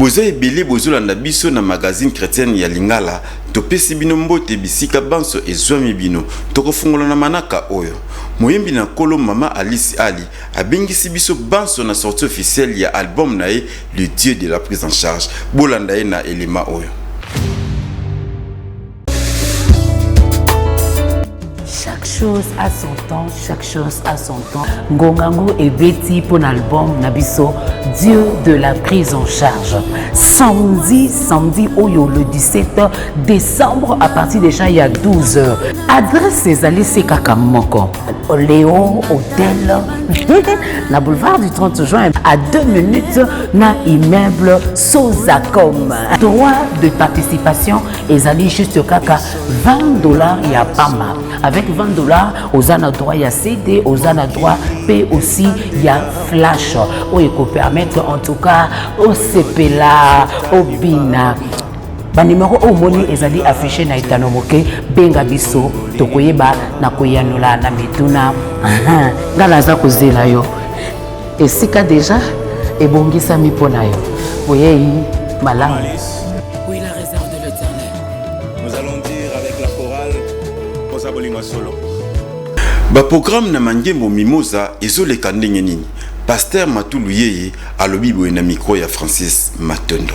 Boza ebele bozolanda biso na magazine chrétienne ya Lingala topesi bino mbote bisika banso ezwami bino tokofungola na manaka oyo moyembi na kolo mama Alice Ali abengisi biso banso na sortie officielle ya album na ye Le Dieu de la prise en charge bolanda ye na elema oyo. Chaque chose a son temps, chaque chose a son temps. Ngongango et Betty pour l'album Nabiso, Dieu de la prise en charge. Samedi Oyo, le 17 décembre, à partir déjà il y a 12h. Adresse ces allées, c'est Kakamoko. Léon Hôtel, la boulevard du 30 juin, à 2 minutes, na immeuble Sozacom. Droit de participation, et allez juste Kaka, $20, il y a pas mal. Avec $20, aux droit il y a CD, aux droit P aussi, il y a Flash. Où il peut permettre en tout cas au CPLA, au BINA. Ba numéro au moni ezali affiché na itanomoke benga biso tokoyeba na koyanola na mituna ngala za kozela yo esika déjà ebongisa mipona yo boyei malamu. Oui, la réserve de l'Éternel. Nous allons dire avec la chorale Posa Bolingo Solo. Ba programme na mangembo mimosa ezoleka ndenge nini. Pasteur Matulu Yeye alobi boye na micro ya Francis Matondo.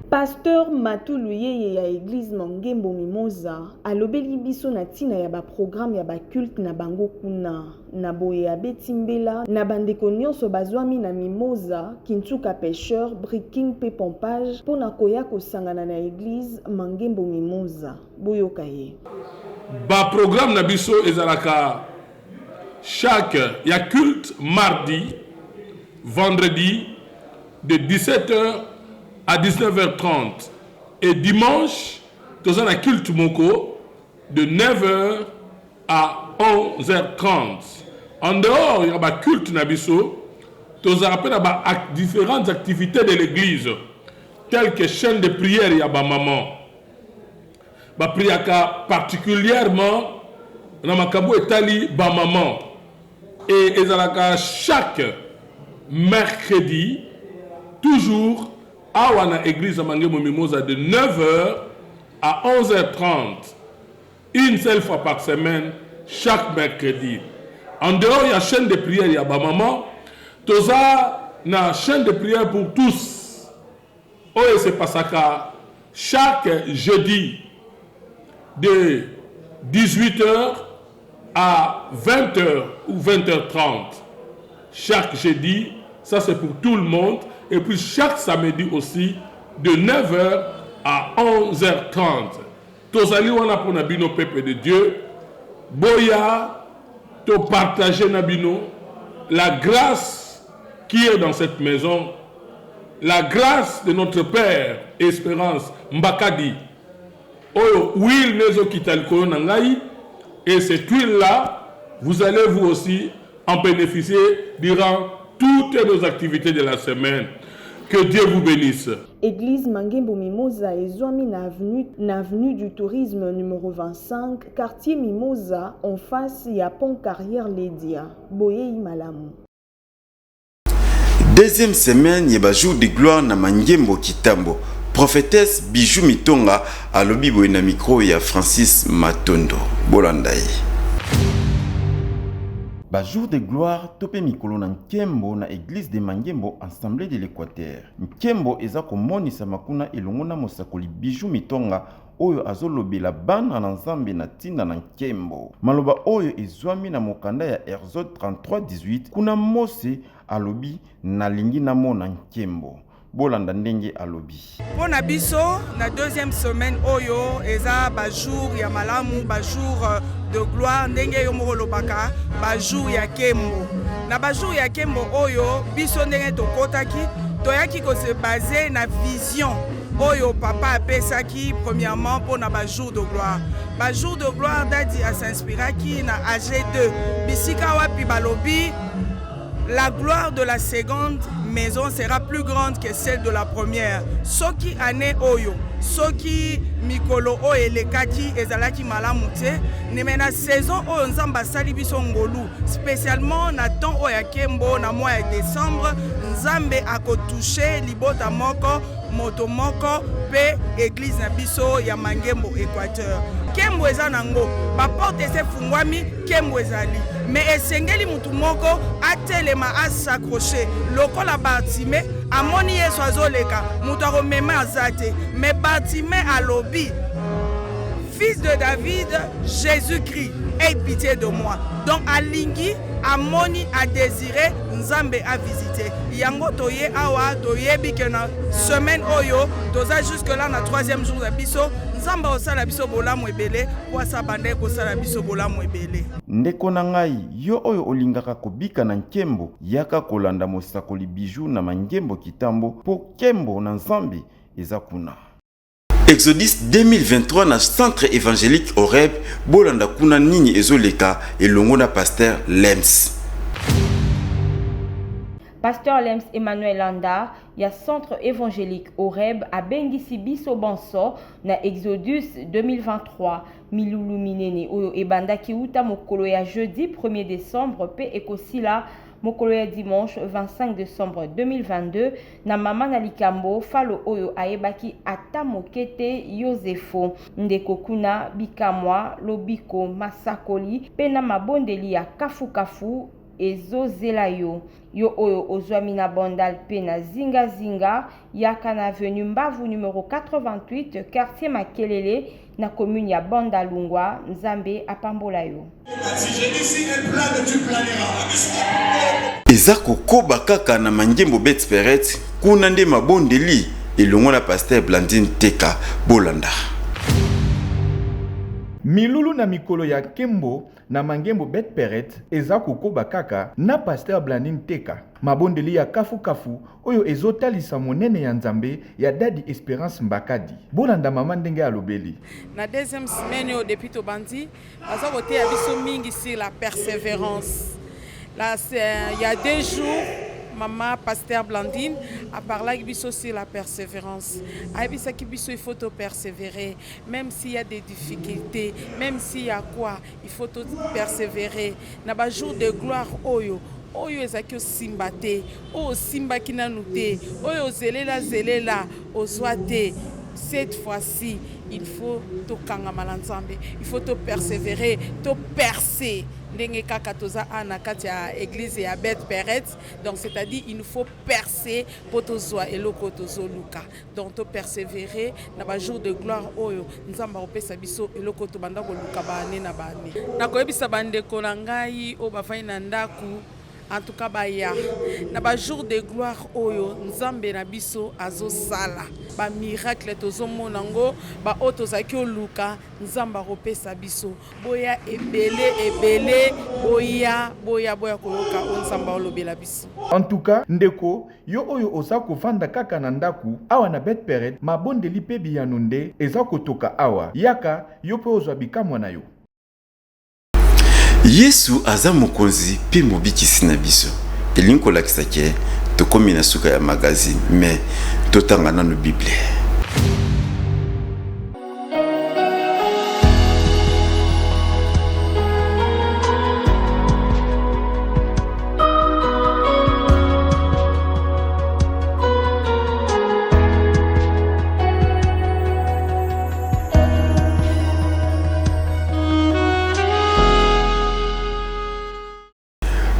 Pasteur Matulu Yeye ya église Mangembo Mimosa alobeli biso na tina ya ba programme ya ba culte na bango kuna na boye ya betimbela na bandeko nyonso bazwami na Mimosa Kintuka pêcheur breaking pe pompage pona koya kosangana na église Mangembo Mimosa boyoka ye ba programme na biso ezalaka chaque ya culte mardi vendredi de 17h à 19h30 et dimanche dans un culte moko de 9h à 11h30. En dehors il y a un culte nabiso, tous rappelle différentes activités de l'église telles que chaîne de prière il y a ba maman. Ba priaka particulièrement na makambo etali ba maman et ezalaka chaque mercredi toujours à la église Mangembo Mimosa de 9h à 11h30, une seule fois par semaine, chaque mercredi. En dehors, il y a chaîne de prière, il y a ma maman. Tout ça, il y a chaîne de prière pour tous. Oh, c'est pas ça qu'à chaque jeudi de 18h à 20h ou 20h30. Chaque jeudi, ça c'est pour tout le monde. Et puis chaque samedi aussi, de 9h à 11h30. Tous allez on a pour nabino peuple de Dieu. Boya, to partager nabino la grâce qui est dans cette maison, la grâce de notre Père Espérance Mbakadi. Oh, huile nezo kitalko nangai, et cette huile là, vous allez vous aussi en bénéficier durant toutes nos activités de la semaine. Que Dieu vous bénisse. Église Mangembo Mimosa ezwami na avenue du tourisme numéro 25, quartier Mimosa, en face ya pont carrière Lédia. Boyei malamu. Deuxième semaine, yeba jour de gloire na Mangembo Kitambo. Prophétesse Bijou Mitonga alobi boye na micro ya Francis Matondo. Bolandai. Ba jour de gloire topé mikolo na Nkembo na église de Mangembo Assemblée de l'Équateur. Nkembo eza komonisa makuna elongo na mosakoli Bijou Mitonga oyo azolobela bana na Nzambe na tinda na Nkembo. Maloba oyo ezwami na mokanda ya Exode 33:18 kuna Mose alobi na lingi na mona Nkembo. Bolanda ndenge alobi. Pona biso na deuxième semaine oyo eza ba jour ya malamu ba jour de gloire ndenge yo moko baka ba jour ya Kembo. Na ba jour ya Kembo oyo biso ndenge tokotaki toyaki ko se baser na vision oyo papa apesaki premièrement pona ba jour de gloire. Ba jour de gloire dadi a s'inspiraki na AG2 bisika wapi balobi la gloire de la seconde maison sera plus grande que celle de la première. Soki ane oyo, soki mikolo o elekaki ezalaki malamu te, nemena saison o nzamba sali biso ngolu, spécialement na temps o ya Kembo na mois de décembre, nzambe akotouche libota moko moto moko pe église na biso ya Mangembo Équateur. Kembo eza nango ba porte ese fungwami kembo ezali mais esengeli mutu moko atelema asakroche lokola Bartime amoni Yesu azoleka mutu akomema azate mais Bartime alobi Fils de David, Jésus-Christ, aie pitié de moi. Donc, Alingi, Amoni a désiré, Nzambe a visité. Yango toye awa, toye bikena, semaine oyo, toza jusque là, na 3e jour de biso, Nzamba osala biso bola mwebele, wasa bande kosala biso bola mwebele. Ndeko na ngai, yo oyo olingaka kobika na nkembo, yaka kolanda mosakoli bijou na mangembo kitambo, po kembo na Nzambe eza kuna. Exodus 2023 na centre évangélique Horeb bolanda kuna nini ezoleka elongo na pasteur Lems. Pasteur Lems Emmanuel Landa ya centre évangélique Horeb a bengisi biso bonso na Exodus 2023 milulu minene oyo ebandaki uta mokolo ya jeudi 1er décembre pe ekosila mokolo ya dimanche 25 décembre 2022 na mama na likambo falo oyo ayebaki ata mokete Yosefo ndeko kuna bikamwa lobiko masakoli pe na mabondeli ya kafu ezozela yo oyo ozwami na bondal pe na zinga yaka na avenue Mbavu numéro 88 quartier Makelele na commune ya Bandalungwa. Nzambe apambola yo. Eza kokoba kaka na Mangembo Betperet kuna nde mabondeli elongo na pasteur Blandine Teka bolanda. Milulu na mikolo ya Kembo na Mangembo Betperet eza kokoba kaka na pasteur Blandine Teka mabondeli ya kafu oyo ezotalisa monene ya Nzambe ya Dadi Espérance Mbakadi bolanda mama ndenge alobeli Na deuxième semaine au depuis to bandi baza kote ya biso mingi sur la persévérance. Là il y a 2 jours maman pasteur Blandine a parlé avec biso sur la persévérance. Aibisa ki biso il faut te persévérer même s'il y a des difficultés, même s'il y a quoi, il faut te persévérer. Na ba jour de gloire oyo ezaki osimba te, oyo osimbaki nanu te, oyo ozelela ozwa te. Cette fois-ci, il faut te kangama na Nzambe, il faut te persévérer, te percer. Ndenge kaka toza ana kati ya église ya Betperet, donc c'est-à-dire il nous faut percer pour tozwa eloko tozoluka. Donc te persévérer na ba jour de gloire oyo Nzamba opesa biso eloko to banda koluka bane na bane. Na koyebisa bandeko na ngai o bafai na ndaku en tout cas baya na ba jour de gloire oyo Nzambe na biso azosala ba miracle tozomona ngo ba otozaki oluka Nzamba kopesa biso boya ebele boya koloka Nzamba olobela biso. En tout cas ndeko yo oyo oza kofanda kaka na ndaku awa na Betperet mabondeli pe biyanonde eza kotoka awa yaka yo pe ozwa bikamwa na yo. Yesu aza mokonzi pe mobikisi na biso. Elinko lakisa ke tokomi na suka ya magazine mais totanga na no Bible.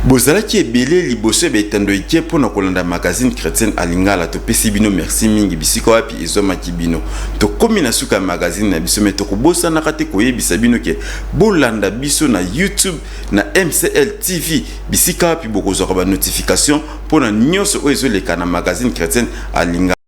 Bozalaki ebele liboso betando ike pona kolanda magazine chrétienne alingala to pesi bino merci mingi bisiko wapi ezomaki bino to komi na suka magazine na biso meto kobosa na kate koyebisa bino ke bolanda biso na YouTube na MCL TV bisika wapi bokozwa ba notification pona nyonso oyo ezoleka na magazine chrétienne alingala.